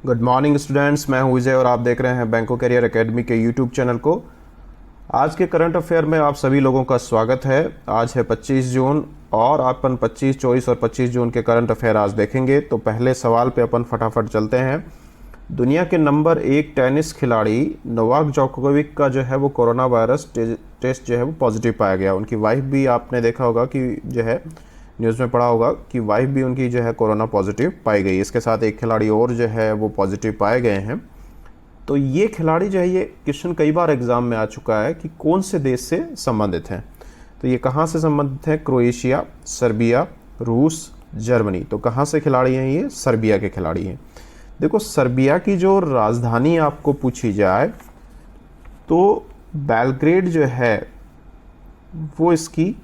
Good morning students, मैं हूं विजय और आप देख रहे हैं बैंको करियर एकेडमी के यूट्यूब चैनल को। आज के करंट अफेयर में आप सभी लोगों का स्वागत है। आज है 25 जून और अपन 25, 24 और 25 जून के करंट अफेयर आज देखेंगे। तो पहले सवाल पे अपन फटाफट चलते हैं। दुनिया के नंबर 1 टेनिस खिलाड़ी नोवाक जोकोविक का जो है वो कोरोना वायरस टेस्ट जो है वो पॉजिटिव पाया गया। उनकी वाइफ भी आपने देखा होगा कि जो है न्यूज़ में पढ़ा होगा कि वाइफ भी उनकी जो है कोरोना पॉजिटिव पाई गई। इसके साथ एक खिलाड़ी और जो है वो पॉजिटिव पाए गए हैं। तो ये खिलाड़ी जो है, ये क्वेश्चन कई बार एग्जाम में आ चुका है कि कौन से देश से संबंधित हैं। तो ये कहाँ से संबंधित है? क्रोएशिया, सर्बिया, रूस, जर्मनी। तो कहाँ से खिलाड़ी हैं? ये सर्बिया के खिलाड़ी हैं। देखो, सर्बिया की जो राजधानी आपको पूछी जाए तो बेलग्रेड जो है वो इसकी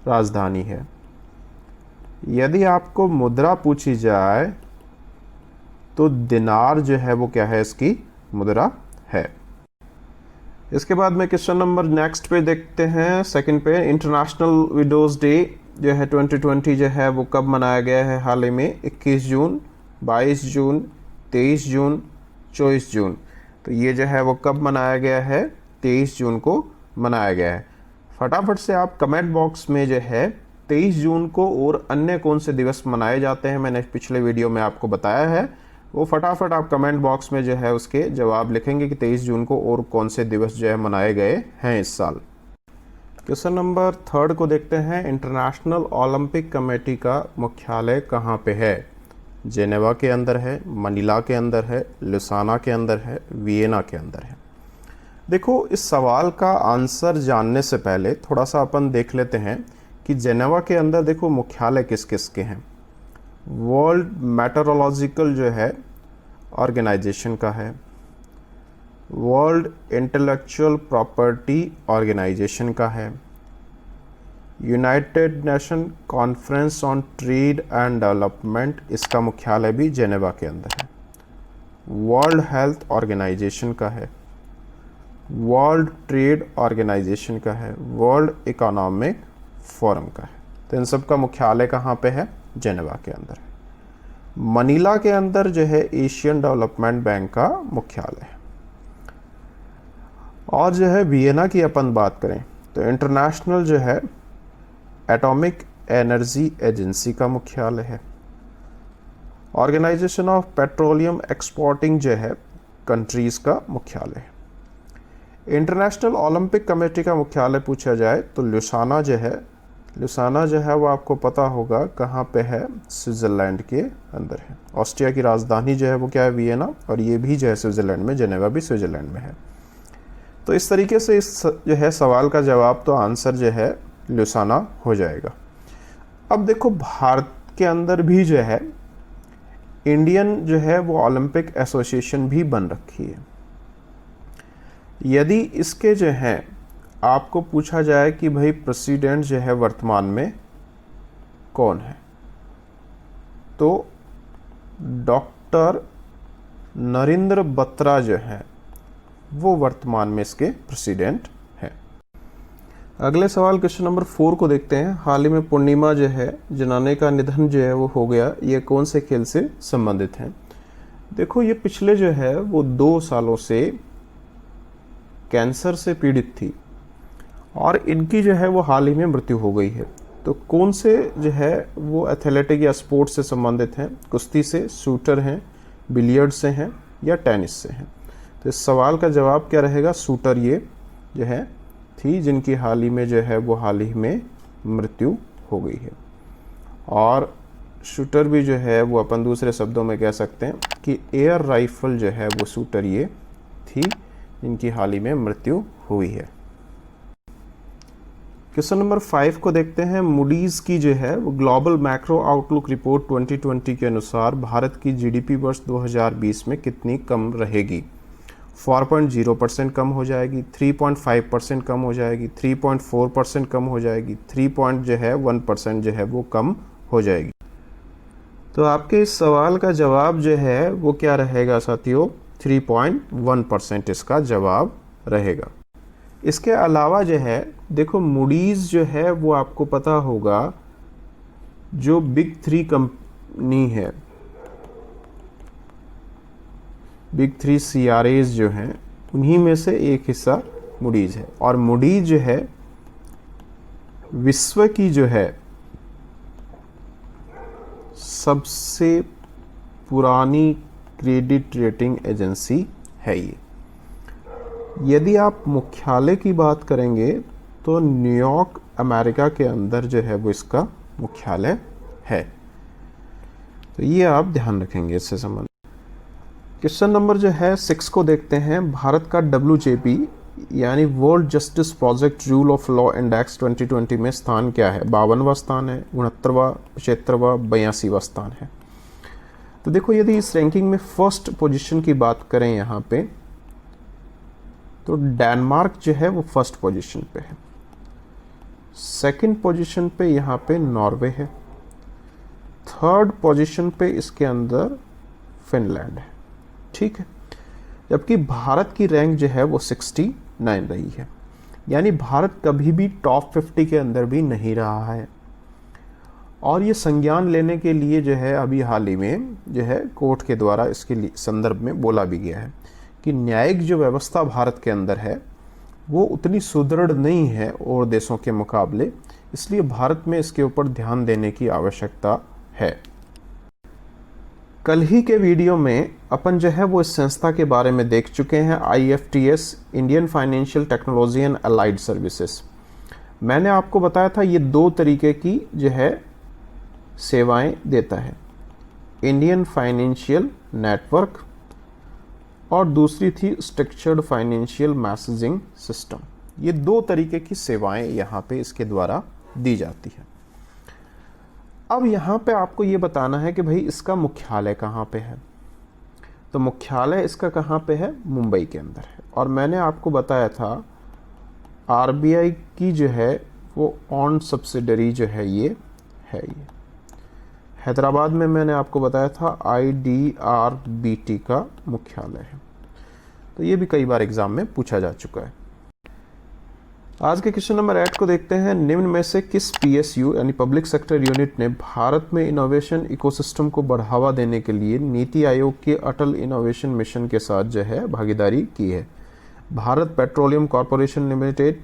राजधानी है। यदि आपको मुद्रा पूछी जाए तो दिनार जो है वो क्या है? इसकी मुद्रा है। इसके बाद में क्वेश्चन नंबर नेक्स्ट पे देखते हैं, सेकंड पे। इंटरनेशनल विडोज डे जो है 2020 जो है वो कब मनाया गया है? हाल ही में 21 जून, 22 जून, 23 जून, 24 जून। तो ये जो है वो कब मनाया गया है? 23 जून को मनाया गया है। फटाफट से आप कमेंट बॉक्स में जो है 23 जून को और अन्य कौन से दिवस मनाए जाते हैं, मैंने पिछले वीडियो में आपको बताया है। वो फटाफट आप कमेंट बॉक्स में जो है उसके जवाब लिखेंगे कि 23 जून को और कौन से दिवस जो है मनाए गए हैं इस साल। क्वेश्चन नंबर 3 को देखते हैं। इंटरनेशनल ओलंपिक कमेटी का मुख्यालय कहाँ पे है? जेनेवा के अंदर है, मनीला के अंदर है, लुसाना के अंदर है, वियना के अंदर है। देखो, इस सवाल का आंसर जानने से पहले थोड़ा सा अपन देख लेते हैं कि जेनेवा के अंदर देखो मुख्यालय किस किस के हैं। वर्ल्ड मेट्रोलॉजिकल जो है ऑर्गेनाइजेशन का है, वर्ल्ड इंटेलेक्चुअल प्रॉपर्टी ऑर्गेनाइजेशन का है, United nation conference on trade and development, इसका मुख्यालय भी जेनेवा के अंदर है, वर्ल्ड हेल्थ ऑर्गेनाइजेशन का है, वर्ल्ड ट्रेड ऑर्गेनाइजेशन का है, वर्ल्ड इकोनॉमिक फोरम का है। तो इन सब का मुख्यालय कहाँ पे है? जेनेवा के अंदर है। मनीला के अंदर जो है एशियन डेवलपमेंट बैंक का मुख्यालय है। और जो है वियना की अपन बात करें तो इंटरनेशनल जो है एटॉमिक एनर्जी एजेंसी का मुख्यालय है। ऑर्गेनाइजेशन ऑफ पेट्रोलियम एक्सपोर्टिंग जो है कंट्रीज का मुख्यालय है। इंटरनेशनल ओलंपिक कमेटी का मुख्यालय पूछा जाए तो लुसाना जो है वो आपको पता होगा कहाँ पे है? स्विट्ज़रलैंड के अंदर है। ऑस्ट्रिया की राजधानी जो है वो क्या है? वियना। और ये भी जो है स्विट्ज़रलैंड में, जेनेवा भी स्विट्ज़रलैंड में है। तो इस तरीके से इस जो है सवाल का जवाब तो आंसर जो है लुसाना हो जाएगा। अब देखो, भारत के अंदर भी जो है इंडियन जो है वो ओलंपिक एसोसिएशन भी बन रखी है। यदि इसके जो है आपको पूछा जाए कि भाई प्रेसिडेंट जो है वर्तमान में कौन है, तो डॉक्टर नरेंद्र बत्रा जो है वो वर्तमान में इसके प्रेसिडेंट हैं। अगले सवाल क्वेश्चन नंबर 4 को देखते हैं। हाल ही में पूर्णिमा जो है जनाने का निधन जो है वो हो गया। ये कौन से खेल से संबंधित हैं? देखो, ये पिछले जो है वो 2 सालों से कैंसर से पीड़ित थी और इनकी जो है वो हाल ही में मृत्यु हो गई है। तो कौन से जो है वो एथलेटिक या स्पोर्ट्स से संबंधित हैं? कुश्ती से, शूटर हैं, बिलियर्ड से हैं या टेनिस से हैं? तो इस सवाल का जवाब क्या रहेगा? शूटर ये जो है थी जिनकी हाल ही में जो है वो हाल ही में मृत्यु हो गई है। और शूटर भी जो है वो अपन दूसरे शब्दों में कह सकते हैं कि एयर राइफल जो है वो शूटर ये थी जिनकी हाल ही में मृत्यु हुई है। क्वेश्चन नंबर 5 को देखते हैं। मूडीज की जो है वो ग्लोबल मैक्रो आउटलुक रिपोर्ट 2020 के अनुसार भारत की जीडीपी वर्ष 2020 में कितनी कम रहेगी? 4.0% कम हो जाएगी, 3.5% कम हो जाएगी, 3.4% कम हो जाएगी, 3.1% जो है वो कम हो जाएगी। तो आपके इस सवाल का जवाब जो है वो क्या रहेगा साथियों? 3.1% इसका जवाब रहेगा। इसके अलावा जो है देखो, मूडीज़ जो है वो आपको पता होगा जो बिग 3 कंपनी है बिग 3 CRAs जो हैं उन्हीं में से एक हिस्सा मूडीज है। और मूडीज जो है विश्व की जो है सबसे पुरानी क्रेडिट रेटिंग एजेंसी है ये। यदि आप मुख्यालय की बात करेंगे तो न्यूयॉर्क अमेरिका के अंदर जो है वो इसका मुख्यालय है। तो ये आप ध्यान रखेंगे इससे संबंधित। क्वेश्चन नंबर जो है 6 को देखते हैं। भारत का WJP यानी world justice project rule of law index 2020 में स्थान क्या है? 52वां स्थान है, 69वां, 75वां, 82वां स्थान है। तो देखो यदि इस रैंकिंग में फर्स्ट पोजीशन की बात करें यहाँ पे तो डेनमार्क जो है वो फर्स्ट पोजीशन पे है। सेकंड पोजीशन पे यहाँ पे नॉर्वे है। थर्ड पोजीशन पे इसके अंदर फिनलैंड है। ठीक है, जबकि भारत की रैंक जो है वो 69 रही है। यानी भारत कभी भी टॉप 50 के अंदर भी नहीं रहा है। और ये संज्ञान लेने के लिए जो है अभी हाल ही में जो है कोर्ट के द्वारा इसके संदर्भ में बोला भी गया है कि न्यायिक जो व्यवस्था भारत के अंदर है वो उतनी सुदृढ़ नहीं है और देशों के मुकाबले, इसलिए भारत में इसके ऊपर ध्यान देने की आवश्यकता है। कल ही के वीडियो में अपन जो है वो इस संस्था के बारे में देख चुके हैं, IFTS Indian financial technology and allied services. मैंने आपको बताया था ये दो तरीके की जो है सेवाएं देता है, इंडियन फाइनेंशियल नेटवर्क और दूसरी थी स्ट्रक्चर्ड फाइनेंशियल मैसेजिंग सिस्टम। ये दो तरीके की सेवाएं यहाँ पे इसके द्वारा दी जाती है। अब यहाँ पे आपको ये बताना है कि भाई इसका मुख्यालय कहाँ पे है। तो मुख्यालय इसका कहाँ पे है? मुंबई के अंदर है। और मैंने आपको बताया था RBI की जो है वो ऑन सब्सिडरी जो है ये है। ये हैदराबाद में मैंने आपको बताया था IDRBT का मुख्यालय है। तो ये भी कई बार एग्जाम में पूछा जा चुका है। आज के क्वेश्चन नंबर 8 को देखते हैं। निम्न में से किस PSU यानी पब्लिक सेक्टर यूनिट ने भारत में इनोवेशन इकोसिस्टम को बढ़ावा देने के लिए नीति आयोग के अटल इनोवेशन मिशन के साथ जो है भागीदारी की है? Bharat petroleum corporation limited,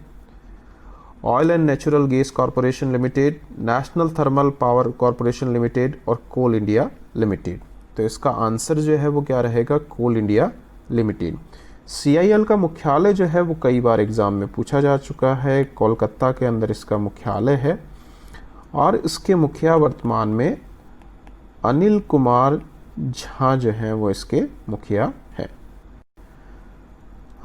oil and natural gas corporation limited, national thermal power corporation limited और कोल इंडिया लिमिटेड। तो इसका आंसर जो है वो क्या रहेगा? कोल इंडिया लिमिटेड। CIL का मुख्यालय जो है वो कई बार एग्जाम में पूछा जा चुका है। कोलकाता के अंदर इसका मुख्यालय है और इसके मुखिया वर्तमान में अनिल कुमार झा जो हैं वो इसके मुखिया हैं।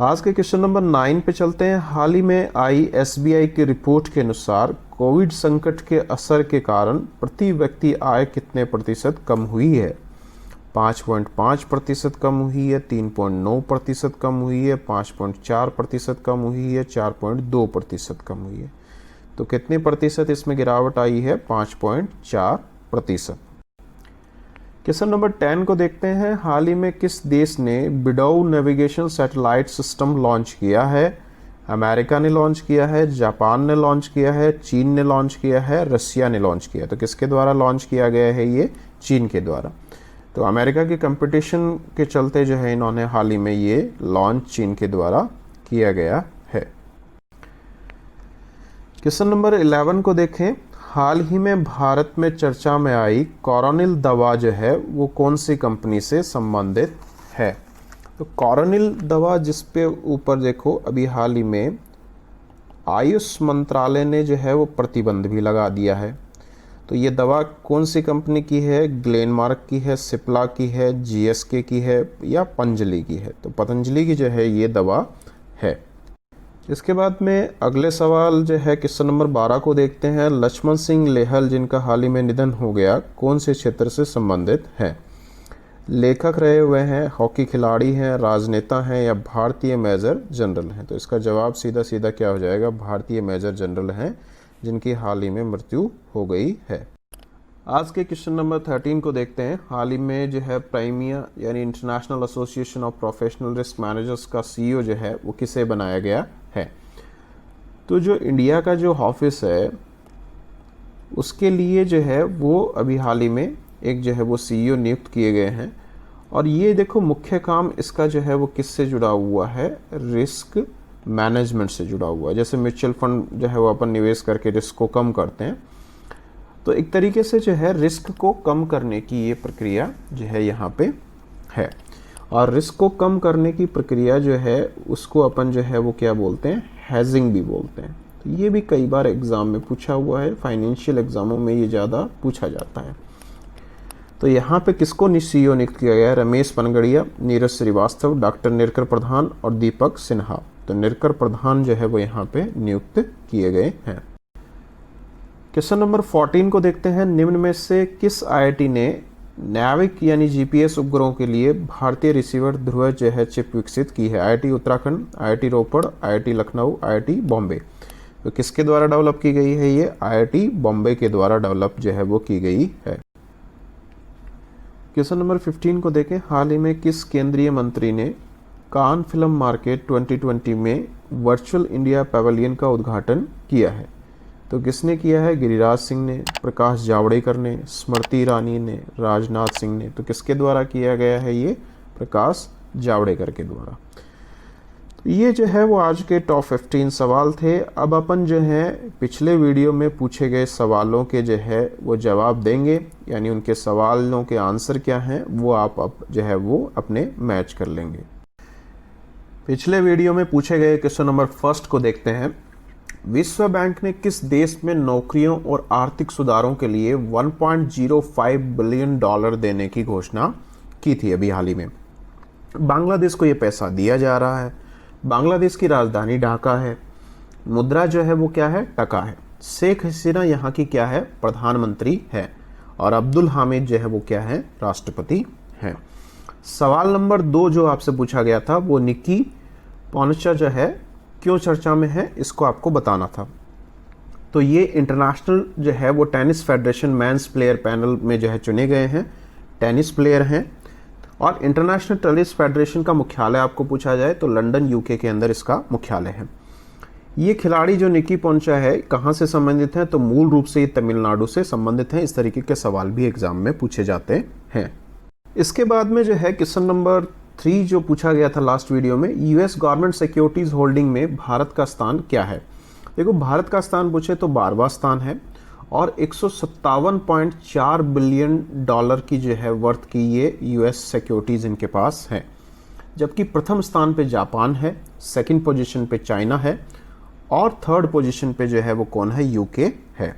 आज के क्वेश्चन नंबर 9 पे चलते हैं। हाल ही में आई SBI की रिपोर्ट के अनुसार कोविड संकट के असर के कारण प्रति व्यक्ति आय कितने प्रतिशत कम हुई है? 5.5% कम हुई है, 3.9% कम हुई है, 5.4% कम हुई है, 4.2% कम हुई है। तो कितने प्रतिशत इसमें गिरावट आई है? 5.4%। क्वेश्चन नंबर 10 को देखते हैं। हाल ही में किस देश ने बिडौ नेविगेशन सैटेलाइट सिस्टम लॉन्च किया है? अमेरिका ने लॉन्च किया है, जापान ने लॉन्च किया है, चीन ने लॉन्च किया है, रसिया ने लॉन्च किया। तो किसके द्वारा लॉन्च किया गया है? ये चीन के द्वारा। तो अमेरिका के कंपटीशन के चलते जो है इन्होंने हाल ही में ये लॉन्च चीन के द्वारा किया गया है। क्वेश्चन नंबर 11 को देखें। हाल ही में भारत में चर्चा में आई कोरोनिल दवा जो है वो कौन सी कंपनी से संबंधित है? तो कोरोनिल दवा जिस पे ऊपर देखो अभी हाल ही में आयुष मंत्रालय ने जो है वो प्रतिबंध भी लगा दिया है। तो ये दवा कौन सी कंपनी की है? ग्लेनमार्क की है, सिप्ला की है, GSK की है या पतंजलि की है? तो पतंजलि की जो है ये दवा है। इसके बाद में अगले सवाल जो है क्वेश्चन नंबर 12 को देखते हैं। लक्ष्मण सिंह लेहल जिनका हाल ही में निधन हो गया कौन से क्षेत्र से संबंधित है? लेखक रहे हुए हैं, हॉकी खिलाड़ी हैं, राजनेता हैं या भारतीय मेजर जनरल हैं? तो इसका जवाब सीधा सीधा क्या हो जाएगा? भारतीय मेजर जनरल हैं जिनकी हाल ही में मृत्यु हो गई है। आज के क्वेश्चन नंबर 13 को देखते हैं। हाल ही में जो है प्राइमिया यानी international association of professional risk managers का CEO जो है वो किसे बनाया गया है? तो जो इंडिया का जो ऑफिस है उसके लिए जो है वो अभी हाल ही में एक जो है वो CEO नियुक्त किए गए हैं और ये देखो मुख्य काम इसका जो है वो किससे जुड़ा हुआ है, रिस्क मैनेजमेंट से जुड़ा हुआ है। जैसे म्यूचुअल फंड जो है वो अपन निवेश करके रिस्क को कम करते हैं, तो एक तरीके से जो है रिस्क को कम करने की ये प्रक्रिया जो है यहाँ पे है। और रिस्क को कम करने की प्रक्रिया जो है उसको अपन जो है वो क्या बोलते हैं, हेजिंग भी बोलते हैं। तो ये भी कई बार एग्जाम में पूछा हुआ है, फाइनेंशियल एग्जामों में ये ज़्यादा पूछा जाता है। तो यहाँ पे किसको CEO नियुक्त किया गया है, रमेश पनगड़िया, नीरज श्रीवास्तव, डॉक्टर निरकर प्रधान और दीपक सिन्हा। तो निरकर प्रधान जो है वो यहाँ पे नियुक्त किए गए हैं। क्वेश्चन नंबर 14 को देखते हैं। निम्न में से किस IIT ने नैविक यानी GPS उपग्रहों के लिए भारतीय रिसीवर ध्रुव जो है चिप विकसित की है? IIT उत्तराखंड, IIT रोपड़, IIT लखनऊ, IIT बॉम्बे। तो किसके द्वारा डेवलप की गई है? ये IIT बॉम्बे के द्वारा डेवलप जो है वो की गई है। क्वेश्चन नंबर 15 को देखें। हाल ही में किस केंद्रीय मंत्री ने कान फिल्म मार्केट 2020 में वर्चुअल इंडिया पैवेलियन का उद्घाटन किया है? तो किसने किया है? गिरिराज सिंह ने, प्रकाश जावड़ेकर ने, स्मृति ईरानी ने, राजनाथ सिंह ने। तो किसके द्वारा किया गया है? ये प्रकाश जावड़ेकर के द्वारा। तो ये जो है वो आज के टॉप 15 सवाल थे। अब अपन जो है पिछले वीडियो में पूछे गए सवालों के जो है वो जवाब देंगे, यानी उनके सवालों के आंसर क्या हैं वो आप अब जो है वो अपने मैच कर लेंगे। पिछले वीडियो में पूछे गए क्वेश्चन नंबर 1 को देखते हैं। विश्व बैंक ने किस देश में नौकरियों और आर्थिक सुधारों के लिए $1.05 बिलियन देने की घोषणा की थी अभी हाल ही में? बांग्लादेश को ये पैसा दिया जा रहा है। बांग्लादेश की राजधानी ढाका है, मुद्रा जो है वो क्या है? टका है। शेख हसीना यहाँ की क्या है? प्रधानमंत्री है। और अब्दुल हामिद जो है वो क्या है? राष्ट्रपति हैं। सवाल नंबर 2 जो आपसे पूछा गया था वो निक्की पोनचा जो है क्यों चर्चा में है, इसको आपको बताना था। तो ये इंटरनेशनल जो है वो tennis federation men's player panel में जो है चुने गए हैं, टेनिस प्लेयर हैं। और इंटरनेशनल टेनिस फेडरेशन का मुख्यालय आपको पूछा जाए तो लंदन UK के अंदर इसका मुख्यालय है। ये खिलाड़ी जो निक्की पोनचा है कहाँ से संबंधित है? तो मूल रूप से ये तमिलनाडु से संबंधित हैं। इस तरीके के सवाल भी एग्जाम में पूछे जाते हैं। इसके बाद में जो है क्वेश्चन नंबर 3 जो पूछा गया था लास्ट वीडियो में, US गवर्नमेंट सिक्योरिटीज होल्डिंग में भारत का स्थान क्या है? देखो भारत का स्थान पूछे तो 12वां स्थान है और 157.4 बिलियन डॉलर की जो है वर्थ की ये US सिक्योरिटीज इनके पास है। जबकि प्रथम स्थान पे जापान है, सेकंड पोजीशन पे चाइना है और थर्ड पोजीशन पे जो है वो कौन है? UK है।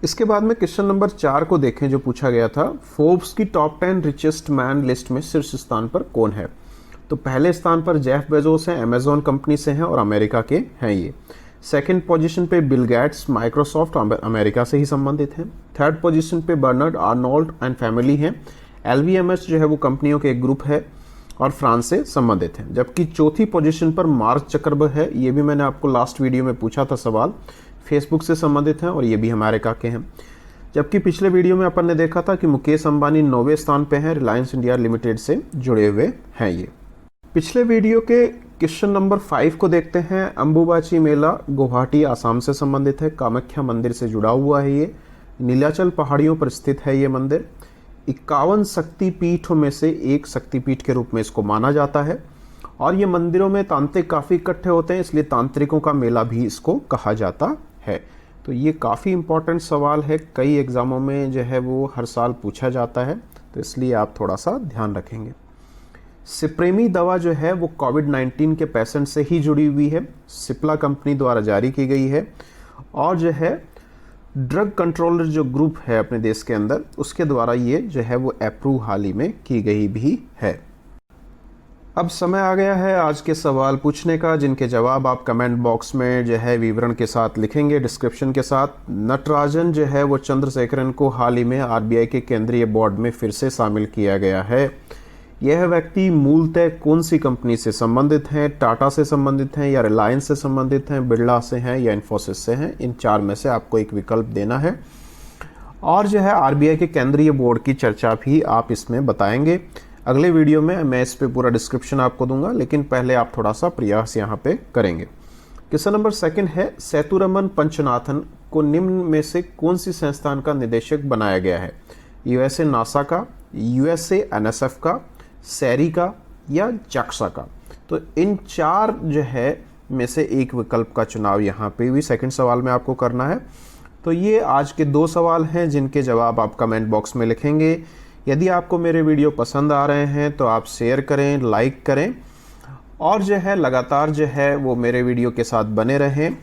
इसके बाद में क्वेश्चन नंबर 4 को देखें जो पूछा गया था। फोर्ब्स की टॉप 10 रिचेस्ट मैन लिस्ट में शीर्ष स्थान पर कौन है? तो पहले स्थान पर जेफ बेजोस हैं, अमेजॉन कंपनी से हैं और अमेरिका के हैं ये। सेकंड पोजीशन पे बिल गेट्स, माइक्रोसॉफ्ट, अमेरिका से ही संबंधित हैं। थर्ड पोजीशन पे बर्नार्ड आर्नोल्ड एंड फैमिली हैं। LVMH जो है वो कंपनियों के एक ग्रुप है और फ्रांस से संबंधित हैं। जबकि चौथी पोजीशन पर मार्क जकरबर्ग है। ये भी मैंने आपको लास्ट वीडियो में पूछा था सवाल, फेसबुक से संबंधित हैं और ये भी अमेरिका के हैं। जबकि पिछले वीडियो में अपन ने देखा था कि मुकेश अंबानी 9वें स्थान पे हैं, रिलायंस इंडिया लिमिटेड से जुड़े हुए हैं ये। पिछले वीडियो के क्वेश्चन नंबर 5 को देखते हैं। अंबुबाची मेला गुवाहाटी आसाम से संबंधित है, कामाख्या मंदिर से जुड़ा हुआ है ये, नीलाचल पहाड़ियों पर स्थित है ये मंदिर। 51 शक्तिपीठों में से एक शक्तिपीठ के रूप में इसको माना जाता है और ये मंदिरों में तांत्रिक काफ़ी इकट्ठे होते हैं, इसलिए तांत्रिकों का मेला भी इसको कहा जाता है। तो ये काफ़ी इंपॉर्टेंट सवाल है, कई एग्जामों में जो है वो हर साल पूछा जाता है, तो इसलिए आप थोड़ा सा ध्यान रखेंगे। सिप्रेमी दवा जो है वो कोविड-19 के पेशेंट से ही जुड़ी हुई है, सिप्ला कंपनी द्वारा जारी की गई है और जो है ड्रग कंट्रोलर जो ग्रुप है अपने देश के अंदर उसके द्वारा ये जो है वो अप्रूव हाल ही में की गई भी है। अब समय आ गया है आज के सवाल पूछने का, जिनके जवाब आप कमेंट बॉक्स में जो है विवरण के साथ लिखेंगे, डिस्क्रिप्शन के साथ। नटराजन जो है वो चंद्रशेखरन को हाल ही में RBI के केंद्रीय बोर्ड में फिर से शामिल किया गया है। यह व्यक्ति मूलतः कौन सी कंपनी से संबंधित हैं? टाटा से संबंधित हैं या रिलायंस से संबंधित हैं, बिरला से हैं या इन्फोसिस से हैं? इन 4 में से आपको एक विकल्प देना है और जो है RBI के केंद्रीय बोर्ड की चर्चा भी आप इसमें बताएंगे। अगले वीडियो में मैं इस पे पूरा डिस्क्रिप्शन आपको दूंगा, लेकिन पहले आप थोड़ा सा प्रयास यहाँ पे करेंगे। क्वेश्चन नंबर 2 है, सेतुरमन पंचनाथन को निम्न में से कौन सी संस्थान का निदेशक बनाया गया है? USA नासा का, USA NSF का, सैरी का या जक्सा का। तो इन 4 जो है में से एक विकल्प का चुनाव यहाँ पे भी सेकंड सवाल में आपको करना है। तो ये आज के 2 सवाल हैं जिनके जवाब आप कमेंट बॉक्स में लिखेंगे। यदि आपको मेरे वीडियो पसंद आ रहे हैं तो आप शेयर करें, लाइक करें और जो है लगातार जो है वो मेरे वीडियो के साथ बने रहें।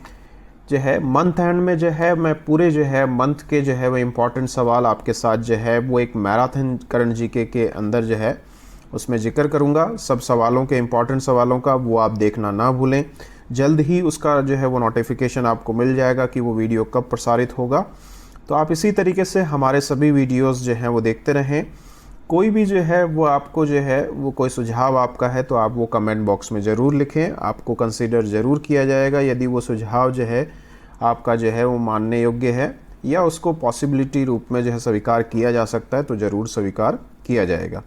जो है मंथ एंड में जो है मैं पूरे जो है मंथ के जो है वो इम्पॉर्टेंट सवाल आपके साथ जो है वो एक मैराथन करंट जीके के अंदर जो है उसमें जिक्र करूंगा। सब सवालों के इम्पॉर्टेंट सवालों का वो आप देखना ना भूलें। जल्द ही उसका जो है वो नोटिफिकेशन आपको मिल जाएगा कि वो वीडियो कब प्रसारित होगा। तो आप इसी तरीके से हमारे सभी वीडियोस जो हैं वो देखते रहें। कोई भी जो है वो आपको जो है वो कोई सुझाव आपका है तो आप वो कमेंट बॉक्स में ज़रूर लिखें, आपको कंसीडर ज़रूर किया जाएगा। यदि वो सुझाव जो है आपका जो है वो मानने योग्य है या उसको पॉसिबिलिटी रूप में जो है स्वीकार किया जा सकता है तो ज़रूर स्वीकार किया जाएगा।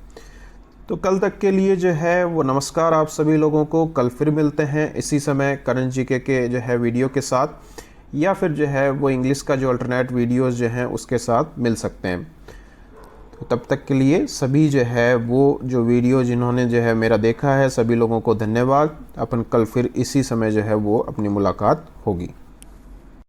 तो कल तक के लिए जो है वो नमस्कार आप सभी लोगों को। कल फिर मिलते हैं इसी समय करंट जीके के जो है वीडियो के साथ या फिर जो है वो इंग्लिश का जो अल्टरनेट वीडियोस जो हैं उसके साथ मिल सकते हैं। तो तब तक के लिए सभी जो है वो जो वीडियो जिन्होंने जो है मेरा देखा है सभी लोगों को धन्यवाद। अपन कल फिर इसी समय जो है वो अपनी मुलाकात होगी।